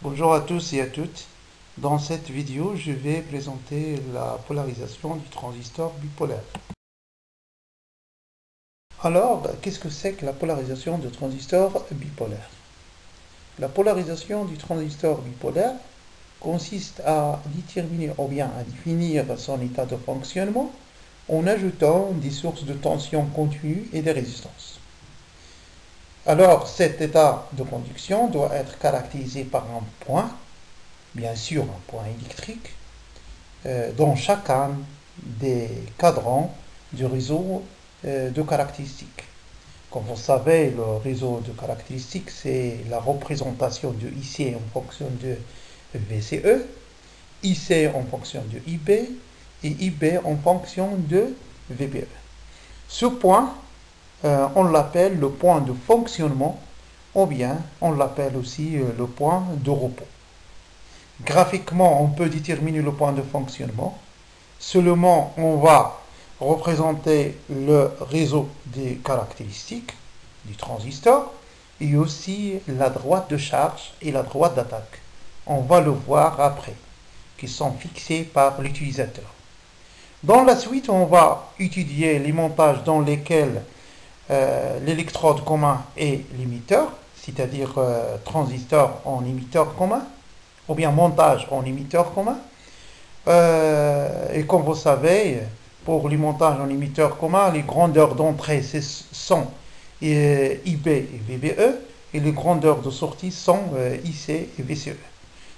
Bonjour à tous et à toutes. Dans cette vidéo, je vais présenter la polarisation du transistor bipolaire. Alors, qu'est-ce que c'est que la polarisation du transistor bipolaire? La polarisation du transistor bipolaire consiste à déterminer ou bien à définir son état de fonctionnement en ajoutant des sources de tension continue et des résistances. Alors, cet état de conduction doit être caractérisé par un point, bien sûr un point électrique, dans chacun des cadrans du réseau de caractéristiques. Comme vous savez, le réseau de caractéristiques, c'est la représentation de IC en fonction de VCE, IC en fonction de IB et IB en fonction de VBE. Ce point, on l'appelle le point de fonctionnement ou bien on l'appelle aussi le point de repos. Graphiquement, on peut déterminer le point de fonctionnement. Seulement, on va représenter le réseau des caractéristiques du transistor et aussi la droite de charge et la droite d'attaque. On va le voir après, qui sont fixés par l'utilisateur. Dans la suite, on va étudier les montages dans lesquels l'électrode commun est l'émetteur, c'est-à-dire transistor en émetteur commun, ou bien montage en émetteur commun. Et comme vous savez, pour les montages en émetteur commun, les grandeurs d'entrée sont IB et VBE, et les grandeurs de sortie sont IC et VCE.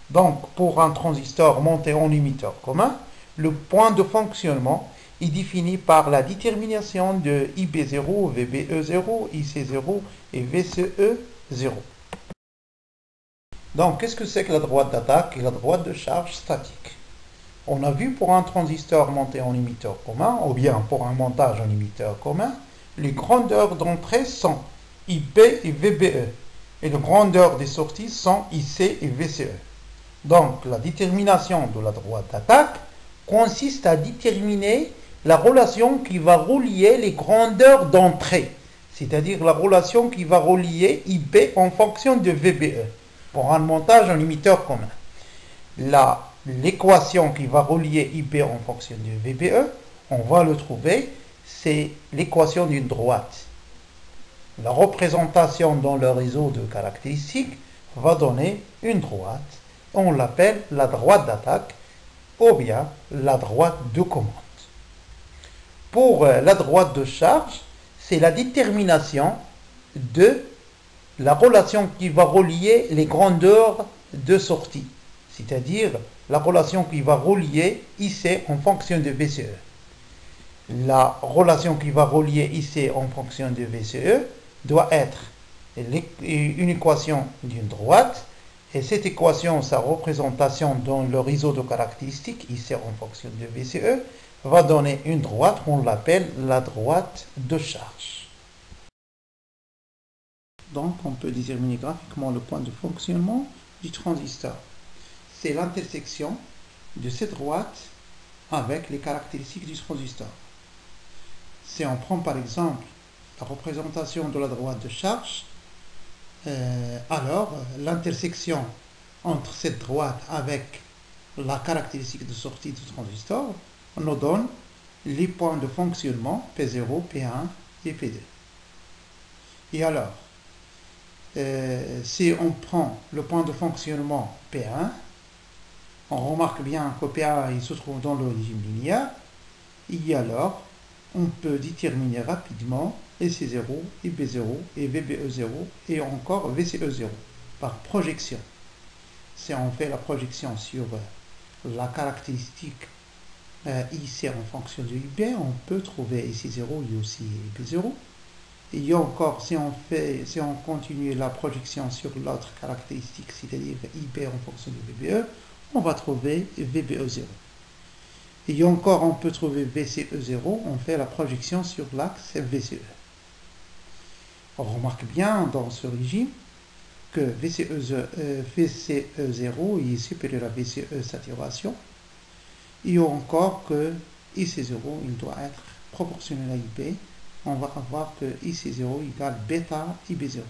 Donc, pour un transistor monté en émetteur commun, le point de fonctionnement est défini par la détermination de IB0, VBE0, IC0 et VCE0. Donc, qu'est-ce que c'est que la droite d'attaque et la droite de charge statique? On a vu pour un transistor monté en émetteur commun, ou bien pour un montage en émetteur commun, les grandeurs d'entrée sont IB et VBE, et les grandeurs des sorties sont IC et VCE. Donc, la détermination de la droite d'attaque consiste à déterminer la relation qui va relier les grandeurs d'entrée, c'est-à-dire la relation qui va relier IB en fonction de VBE, pour un montage en émetteur commun. L'équation qui va relier IB en fonction de VBE, on va le trouver, c'est l'équation d'une droite. La représentation dans le réseau de caractéristiques va donner une droite. On l'appelle la droite d'attaque ou bien la droite de commande. Pour la droite de charge, c'est la détermination de la relation qui va relier les grandeurs de sortie, c'est-à-dire la relation qui va relier IC en fonction de VCE. La relation qui va relier IC en fonction de VCE doit être une équation d'une droite, et cette équation, sa représentation dans le réseau de caractéristiques IC en fonction de VCE, va donner une droite, on l'appelle la droite de charge. Donc, on peut déterminer graphiquement le point de fonctionnement du transistor. C'est l'intersection de cette droite avec les caractéristiques du transistor. Si on prend par exemple la représentation de la droite de charge, alors l'intersection entre cette droite avec la caractéristique de sortie du transistor nous donne les points de fonctionnement P0, P1 et P2. Et alors, si on prend le point de fonctionnement P1, on remarque bien que P1 il se trouve dans le régime linéaire, et alors on peut déterminer rapidement IC0, IB0 et VBE0 et encore VCE0 par projection. Si on fait la projection sur la caractéristique IC en fonction de IB, on peut trouver IC0 et aussi IB0. Et encore, si on continue la projection sur l'autre caractéristique, c'est-à-dire IB en fonction de VBE, on va trouver VBE0. Et encore, on peut trouver VCE0, on fait la projection sur l'axe VCE. On remarque bien dans ce régime que VCE0 est supérieur à VCE saturation, et encore que IC0 il doit être proportionnel à IB. On va avoir que IC0 égale bêta IB0.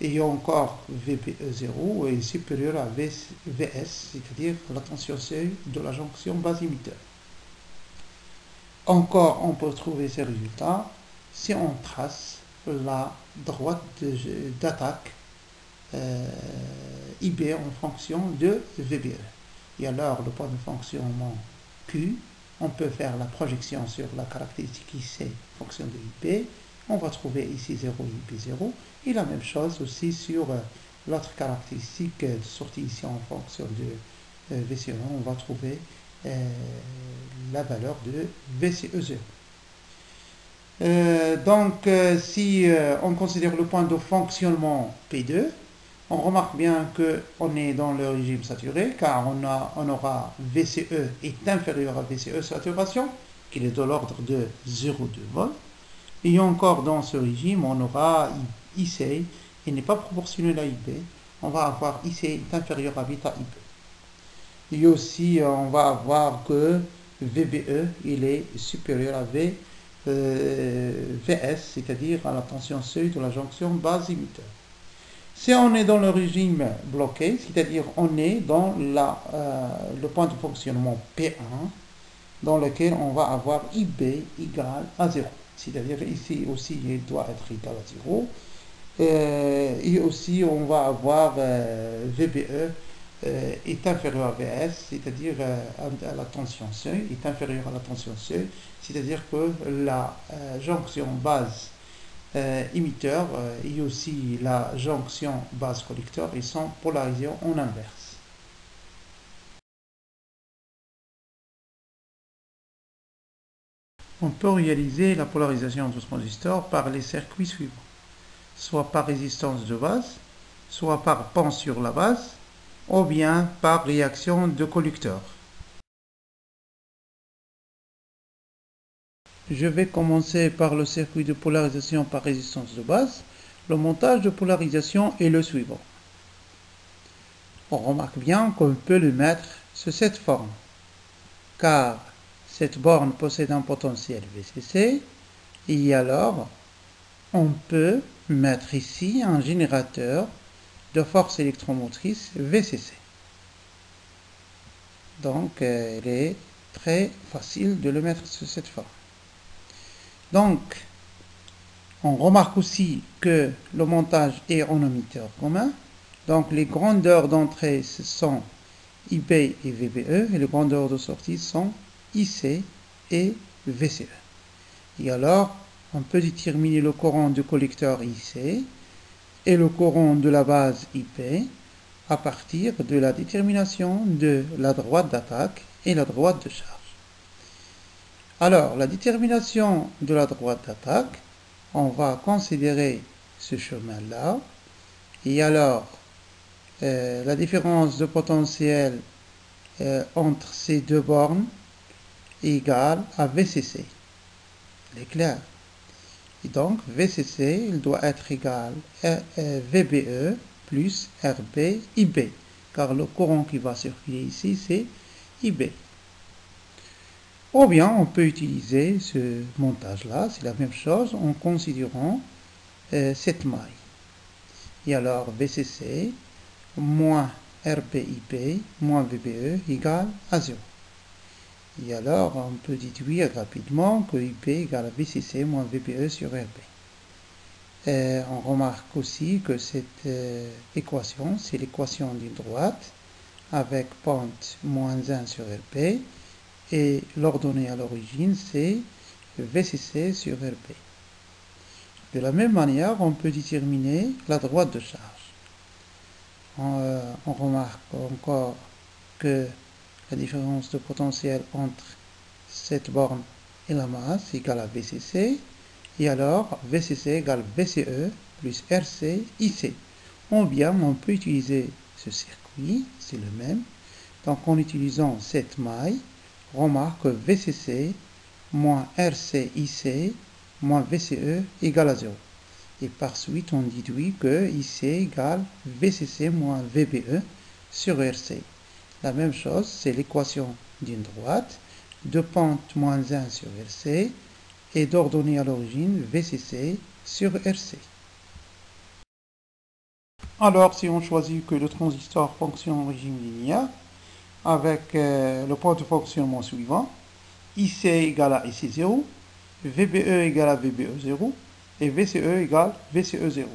Et encore VBE0 est supérieur à VS, c'est-à-dire la tension seuil de la jonction base émetteur. Encore, on peut trouver ces résultats si on trace la droite d'attaque IB en fonction de VBE. Et alors, le point de fonctionnement Q, on peut faire la projection sur la caractéristique IC en fonction de IB. On va trouver ici 0 et IP0. Et la même chose aussi sur l'autre caractéristique de sortie ici en fonction de VCE1. On va trouver la valeur de VCE0. Donc, si on considère le point de fonctionnement P2, on remarque bien qu'on est dans le régime saturé, car on aura VCE est inférieur à VCE saturation, qui est de l'ordre de 0,2 volts. Et encore dans ce régime, on aura IC, il n'est pas proportionnel à IB. On va avoir IC est inférieur à bêta IB. Et aussi, on va avoir que VBE, il est supérieur à VS, c'est-à-dire à la tension seuil de la jonction base émetteur. Si on est dans le régime bloqué, c'est-à-dire on est dans le point de fonctionnement P1, dans lequel on va avoir IB égale à 0. C'est-à-dire ici aussi il doit être égal à 0. Et aussi on va avoir VBE est inférieur à VS, c'est-à-dire à la tension seuil, est inférieur à la tension seuil, c'est-à-dire que la jonction base émetteur et aussi la jonction base collecteur, ils sont polarisés en inverse. On peut réaliser la polarisation du transistor par les circuits suivants, soit par résistance de base, soit par pan sur la base, ou bien par réaction de collecteur. Je vais commencer par le circuit de polarisation par résistance de base. Le montage de polarisation est le suivant. On remarque bien qu'on peut le mettre sous cette forme, car cette borne possède un potentiel VCC, et alors on peut mettre ici un générateur de force électromotrice VCC. Donc il est très facile de le mettre sous cette forme. Donc on remarque aussi que le montage est en émetteur commun. Donc les grandeurs d'entrée sont IB et VBE, et les grandeurs de sortie sont IC et VCE. Et alors, on peut déterminer le courant du collecteur IC et le courant de la base IP à partir de la détermination de la droite d'attaque et la droite de charge. Alors, la détermination de la droite d'attaque, on va considérer ce chemin-là, et alors, la différence de potentiel entre ces deux bornes est égale à VCC. Il est clair. Et donc, VCC, il doit être égal à VBE plus RB IB, car le courant qui va circuler ici, c'est IB. Ou bien, on peut utiliser ce montage-là, c'est la même chose, en considérant cette maille. Et alors, VCC moins RBIP moins VBE égale à 0. Et alors, on peut déduire rapidement que IP égale à VCC moins VBE sur RB. On remarque aussi que cette équation, c'est l'équation d'une droite avec pente moins 1 sur RB, et l'ordonnée à l'origine, c'est VCC sur RB. De la même manière, on peut déterminer la droite de charge. On remarque encore que la différence de potentiel entre cette borne et la masse égale à VCC, et alors VCC égale VCE plus RC IC. Ou bien on peut utiliser ce circuit, c'est le même. Donc en utilisant cette maille, on remarque que VCC moins RC IC moins VCE égale à 0. Et par suite, on déduit que IC égale VCC moins VBE sur RC. La même chose, c'est l'équation d'une droite, de pente moins 1 sur RC, et d'ordonnée à l'origine VCC sur RC. Alors, si on choisit que le transistor fonctionne en régime linéaire, avec le point de fonctionnement suivant, IC égale à IC0, VBE égale à VBE0, et VCE égale VCE0.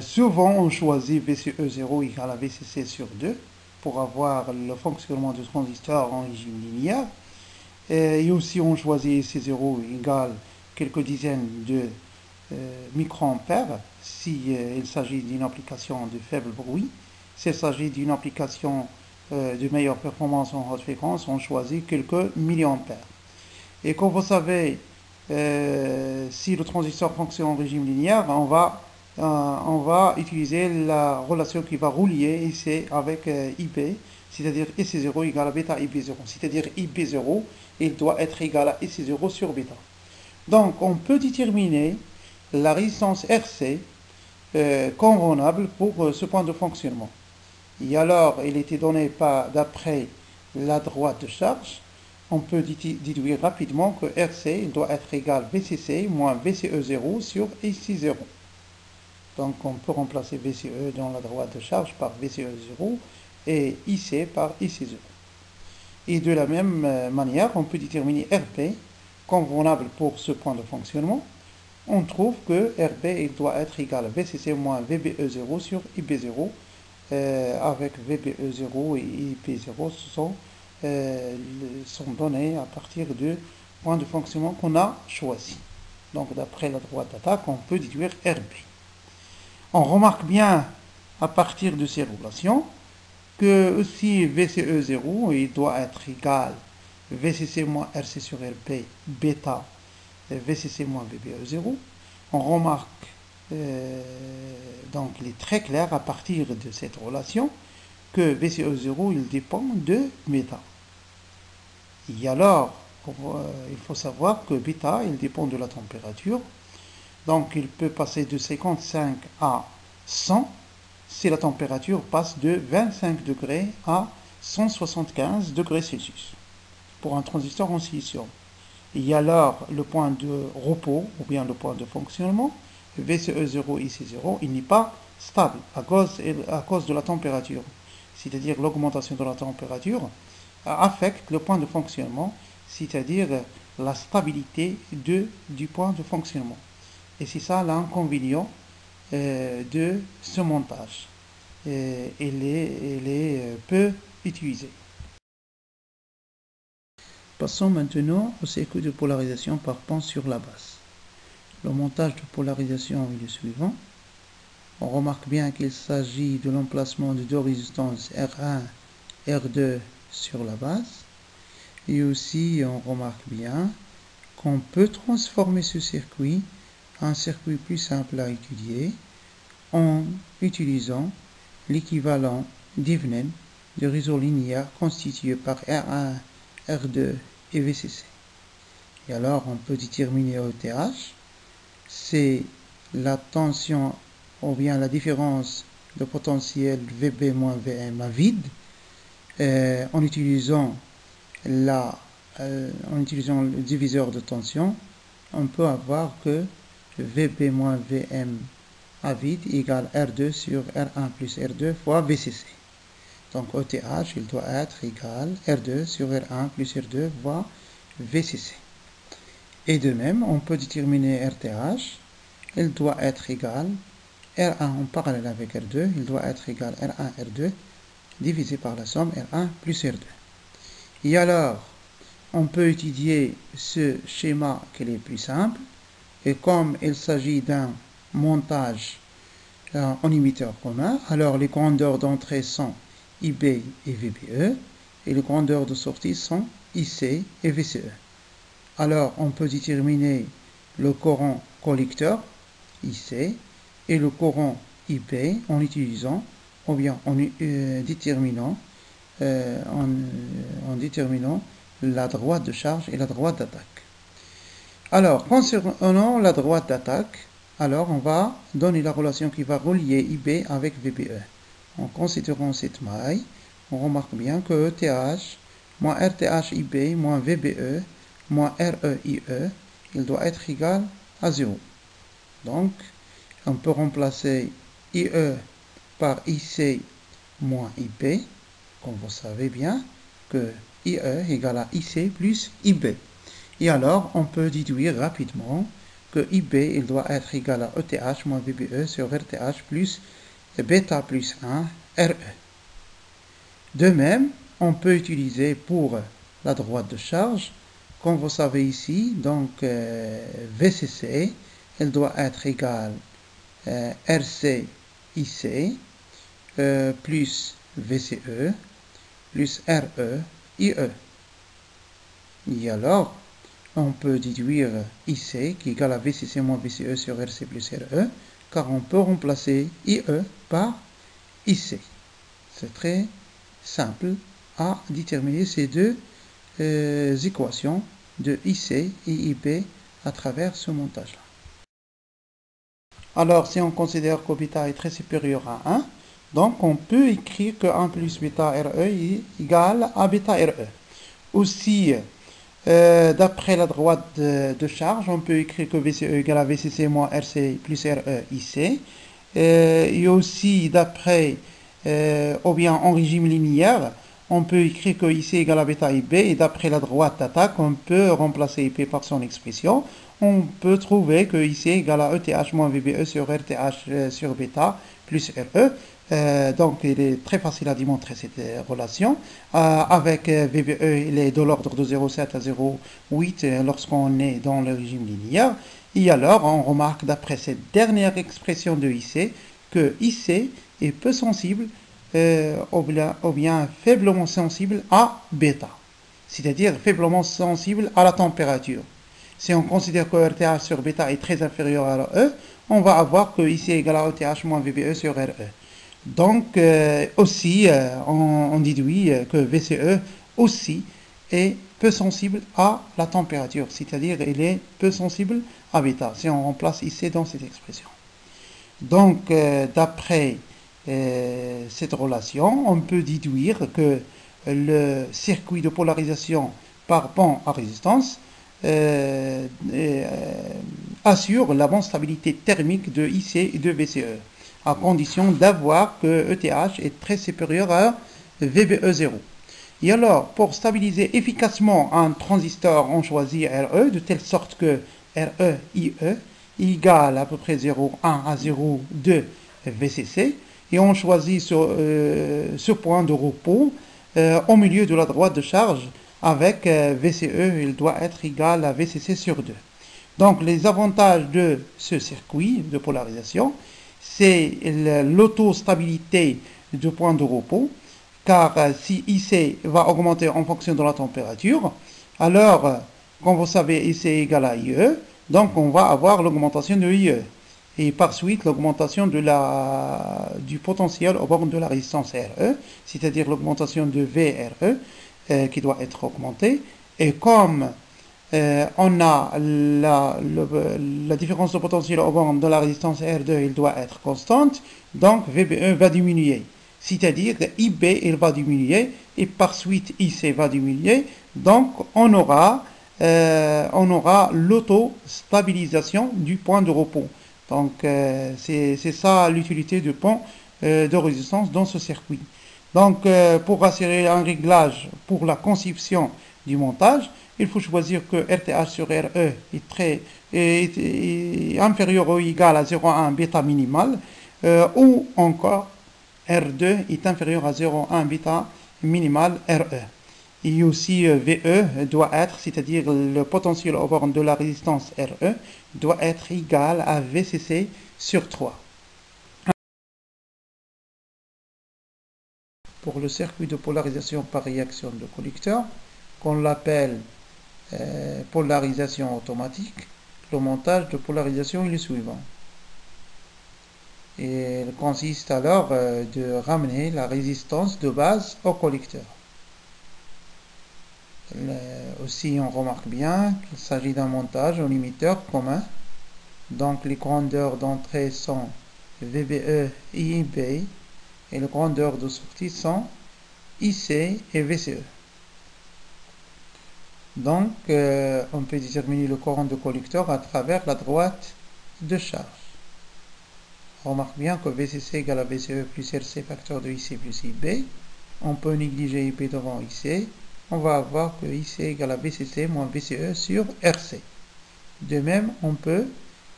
Souvent, on choisit VCE0 égale à VCC sur 2 pour avoir le fonctionnement du transistor en régime linéaire. Et aussi, on choisit IC0 égale quelques dizaines de microampères si il s'agit d'une application de faible bruit. S'il s'agit d'une application de meilleure performance en haute fréquence, on choisit quelques milliampères. Et comme vous savez, si le transistor fonctionne en régime linéaire, on va utiliser la relation qui va relier IC avec IB, c'est-à-dire IC0 égale à bêta IB0. C'est-à-dire IB0, il doit être égal à IC0 sur bêta. Donc, on peut déterminer la résistance RC convenable pour ce point de fonctionnement. Et alors, il était donné d'après la droite de charge, on peut déduire rapidement que RC doit être égal à VCC moins VCE0 sur IC0. Donc, on peut remplacer VCE dans la droite de charge par VCE0 et IC par IC0. Et de la même manière, on peut déterminer RP convenable pour ce point de fonctionnement. On trouve que RB il doit être égal à VCC moins VBE0 sur IB0, avec VBE0 et IB0 sont donnés à partir du point de fonctionnement qu'on a choisi. Donc d'après la droite d'attaque, on peut déduire RB. On remarque bien à partir de ces relations que aussi VCE0 il doit être égal à VCC moins RC sur RB bêta VCC moins VBE0. On remarque, donc il est très clair à partir de cette relation que VCE0 il dépend de bêta. Et alors, il faut savoir que bêta il dépend de la température. Donc il peut passer de 55 à 100 si la température passe de 25 degrés à 175 degrés Celsius pour un transistor en silicium. Et alors, le point de repos, ou bien le point de fonctionnement, VCE0 et IC0, il n'est pas stable à cause de la température. C'est-à-dire l'augmentation de la température affecte le point de fonctionnement, c'est-à-dire la stabilité du point de fonctionnement. Et c'est ça l'inconvénient de ce montage. Il est peu utilisé. Passons maintenant au circuit de polarisation par pente sur la base. Le montage de polarisation est le suivant. On remarque bien qu'il s'agit de l'emplacement de deux résistances R1 et R2 sur la base. Et aussi, on remarque bien qu'on peut transformer ce circuit en un circuit plus simple à étudier en utilisant l'équivalent Thevenin de réseau linéaire constitué par R1, R2 et VCC. Et alors, on peut déterminer ETH, c'est la tension ou bien la différence de potentiel VB moins VM à vide en utilisant le diviseur de tension. On peut avoir que VB moins VM à vide égale R2 sur R1 plus R2 fois VCC. Donc ETH, il doit être égal R2 sur R1 plus R2 fois VCC. Et de même, on peut déterminer RTH, il doit être égal R1 en parallèle avec R2, il doit être égal R1 R2 divisé par la somme R1 plus R2. Et alors, on peut étudier ce schéma qui est plus simple, et comme il s'agit d'un montage en émetteur commun, alors les grandeurs d'entrée sont IB et VBE, et les grandeurs de sortie sont IC et VCE. Alors, on peut déterminer le courant collecteur, IC, et le courant IB en utilisant, ou bien en déterminant la droite de charge et la droite d'attaque. Alors, concernant la droite d'attaque, alors on va donner la relation qui va relier IB avec VBE. En considérant cette maille, on remarque bien que ETH moins RTH IB moins VBE moins RE IE, il doit être égal à 0. Donc, on peut remplacer IE par IC moins IP, comme vous savez bien que IE égale à IC plus IB. Et alors, on peut déduire rapidement que IB il doit être égal à ETH moins VBE sur RTH plus bêta plus 1 RE. De même, on peut utiliser pour la droite de charge, comme vous savez ici, donc VCC, elle doit être égale RC IC plus VCE plus RE IE. Et alors, on peut déduire IC qui est égal à VCC moins VCE sur RC plus RE, car on peut remplacer IE par IC. C'est très simple à déterminer ces deux équations de IC et IB à travers ce montage-là. Alors, si on considère que bêta est très supérieur à 1, donc on peut écrire que 1 plus bêta RE est égal à bêta RE. Aussi, d'après la droite de charge, on peut écrire que VCE égale à VCC moins RC plus RE IC. Et aussi, d'après, ou bien en régime linéaire, on peut écrire que IC égale à bêta IB. Et d'après la droite d'attaque, on peut remplacer IP par son expression. On peut trouver que IC égale à ETH moins VBE sur RTH sur bêta plus RE. Donc, il est très facile à démontrer cette relation. Avec VBE, il est de l'ordre de 0,7 à 0,8 lorsqu'on est dans le régime linéaire. Et alors, on remarque d'après cette dernière expression de IC que IC est peu sensible ou bien faiblement sensible à bêta, c'est-à-dire faiblement sensible à la température. Si on considère que RTH sur bêta est très inférieur à E, on va avoir que IC égale à ETH moins VBE sur RE. Donc, aussi, on déduit que VCE aussi est peu sensible à la température, c'est-à-dire il est peu sensible à bêta, si on remplace IC dans cette expression. Donc, d'après cette relation, on peut déduire que le circuit de polarisation par pont à résistance assure la bonne stabilité thermique de IC et de VCE, à condition d'avoir que ETH est très supérieur à VBE0. Et alors, pour stabiliser efficacement un transistor, on choisit RE, de telle sorte que RE, IE, égale à peu près 0,1 à 0,2 VCC, et on choisit ce point de repos au milieu de la droite de charge avec VCE, il doit être égal à VCC sur 2. Donc, les avantages de ce circuit de polarisation, c'est l'autostabilité du point de repos, car si IC va augmenter en fonction de la température, alors, comme vous savez, IC est égal à IE, donc on va avoir l'augmentation de IE, et par suite l'augmentation du potentiel aux bornes de la résistance RE, c'est-à-dire l'augmentation de VRE, qui doit être augmentée, et comme on a la différence de potentiel aux bornes de la résistance R2, il doit être constante, donc VBE va diminuer. C'est-à-dire que IB il va diminuer et par suite IC va diminuer. Donc on aura l'auto-stabilisation du point de repos. Donc c'est ça l'utilité du pont de résistance dans ce circuit. Donc pour assurer un réglage pour la conception du montage, il faut choisir que RTH sur RE est inférieur ou égal à 0,1 bêta minimal ou encore R2 est inférieur à 0,1 bêta minimal RE. Et aussi VE doit être, c'est-à-dire le potentiel aux bornes de la résistance RE, doit être égal à VCC sur 3. Pour le circuit de polarisation par réaction de collecteur, qu'on l'appelle polarisation automatique, le montage de polarisation est le suivant. Et il consiste alors de ramener la résistance de base au collecteur. Aussi, on remarque bien qu'il s'agit d'un montage au limiteur commun. Donc, les grandeurs d'entrée sont VBE et IB, et les grandeurs de sortie sont IC et VCE. Donc, on peut déterminer le courant de collecteur à travers la droite de charge. On remarque bien que VCC égale à VCE plus RC facteur de IC plus IB. On peut négliger IB devant IC. On va avoir que IC égale à VCC moins VCE sur RC. De même, on peut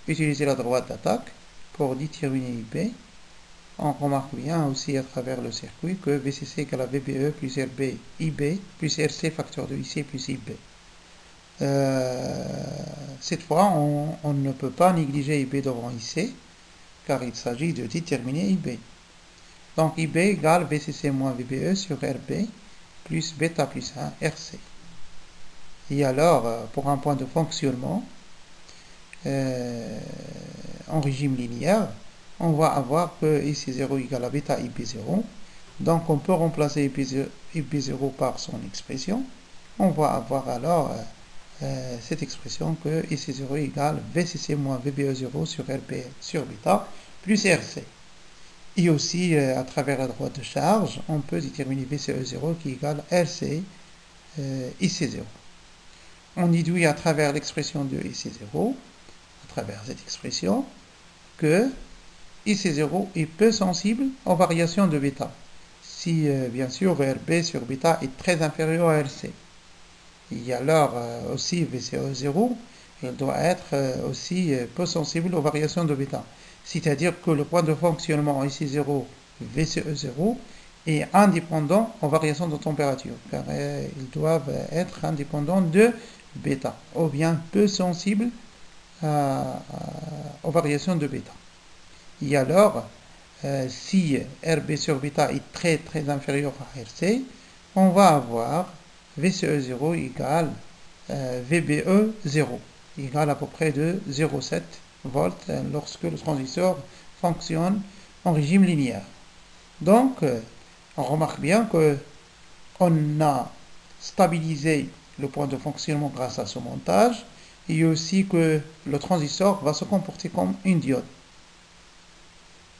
utiliser la droite d'attaque pour déterminer IB. On remarque bien aussi à travers le circuit que VCC égale à VBE plus RB IB plus RC facteur de IC plus IB. Cette fois, on ne peut pas négliger IB devant IC, car il s'agit de déterminer IB. Donc IB égale VCC moins VBE sur RB plus bêta plus 1 RC. Et alors, pour un point de fonctionnement, en régime linéaire, on va avoir que IC0 égale à bêta IB0. Donc on peut remplacer IB0 par son expression. On va avoir alors cette expression que IC0 égale VCC moins VBE0 sur RB sur bêta plus RC. Et aussi, à travers la droite de charge, on peut déterminer VCE0 qui égale RC IC0. On déduit à travers l'expression de IC0, à travers cette expression, que IC0 est peu sensible aux variations de bêta, si bien sûr RB sur bêta est très inférieur à RC. Et alors aussi VCE0, il doit être aussi peu sensible aux variations de bêta. C'est-à-dire que le point de fonctionnement IC0, VCE0 est indépendant aux variations de température, car ils doivent être indépendants de bêta, ou bien peu sensibles aux variations de bêta. Et alors, si RB sur bêta est très très inférieur à RC, on va avoir VCE0 égale VBE0, égale à peu près de 0,7 volts lorsque le transistor fonctionne en régime linéaire. Donc, on remarque bien qu'on a stabilisé le point de fonctionnement grâce à ce montage, et aussi que le transistor va se comporter comme une diode.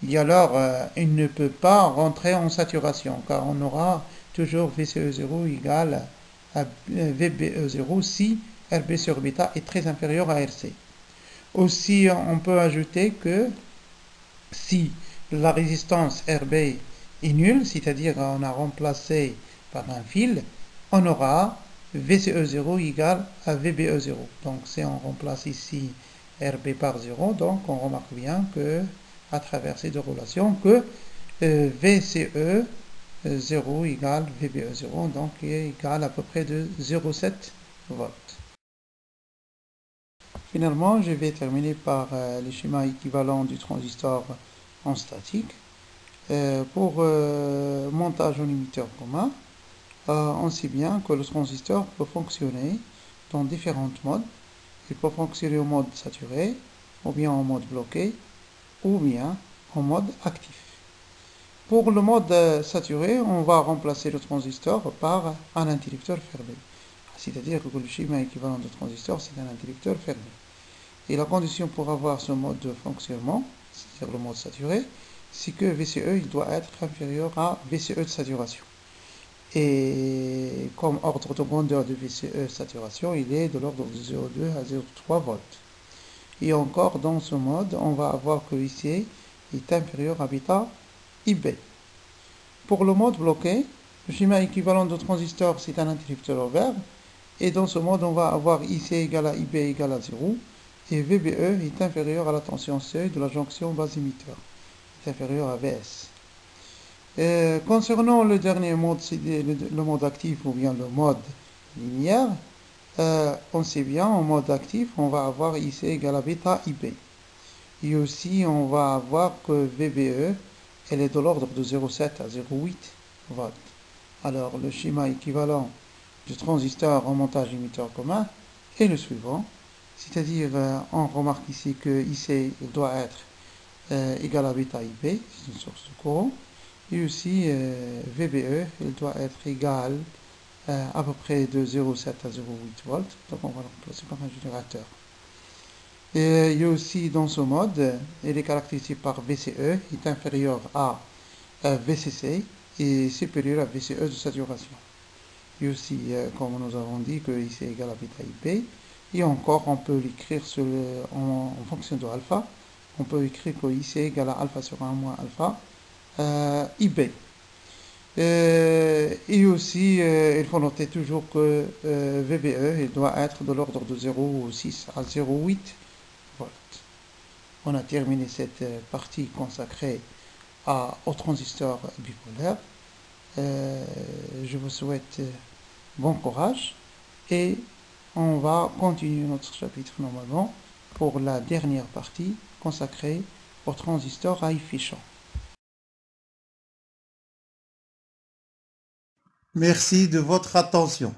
Et alors, il ne peut pas rentrer en saturation, car on aura toujours VCE0 égale à VBE0 si RB sur bêta est très inférieur à RC. Aussi, on peut ajouter que si la résistance RB est nulle, c'est-à-dire on a remplacé par un fil, on aura VCE0 égale à VBE0. Donc si on remplace ici RB par 0, donc on remarque bien que à travers ces deux relations que VCE 0 égale VBE 0, donc est égal à peu près de 0,7 volts. Finalement, je vais terminer par les schémas équivalents du transistor en statique. Pour montage en limiteur commun, on sait bien que le transistor peut fonctionner dans différents modes. Il peut fonctionner en mode saturé, ou bien en mode bloqué, ou bien en mode actif. Pour le mode saturé, on va remplacer le transistor par un interrupteur fermé. C'est-à-dire que le schéma équivalent de transistor, c'est un interrupteur fermé. Et la condition pour avoir ce mode de fonctionnement, c'est-à-dire le mode saturé, c'est que VCE il doit être inférieur à VCE de saturation. Et comme ordre de grandeur de VCE saturation, il est de l'ordre de 0,2 à 0,3 volts. Et encore dans ce mode, on va avoir que IC est inférieur à bêta IB. Pour le mode bloqué, le schéma équivalent de transistor, c'est un interrupteur ouvert. Et dans ce mode, on va avoir IC égale à IB égale à 0. Et VBE est inférieur à la tension seuil de la jonction base émetteur. Est inférieur à VS. Concernant le dernier mode, c'est le mode actif ou bien le mode linéaire. On sait bien, en mode actif, on va avoir IC égale à bêta IB. Et aussi, on va avoir que VBE, elle est de l'ordre de 0,7 à 0,8 volts. Alors, le schéma équivalent du transistor en montage émetteur commun est le suivant. C'est-à-dire, on remarque ici que IC doit être égal à bêta IB, c'est une source de courant. Et aussi, VBE, il doit être égal à peu près de 0,7 à 0,8 volts. Donc, on va le remplacer par un générateur. Et il y a aussi dans ce mode, il est caractérisé par VCE, est inférieur à VCC et supérieur à VCE de saturation. Et aussi, comme nous avons dit, que IC est égal à bêta IB. Et encore, on peut l'écrire en fonction de alpha, On peut écrire que IC égale à alpha sur 1 moins alpha IB. Et aussi, il faut noter toujours que VBE il doit être de l'ordre de 0,6 à 0,8 volts. On a terminé cette partie consacrée au transistor bipolaire. Je vous souhaite bon courage et on va continuer notre chapitre normalement pour la dernière partie consacrée au transistor à effet champ. Merci de votre attention.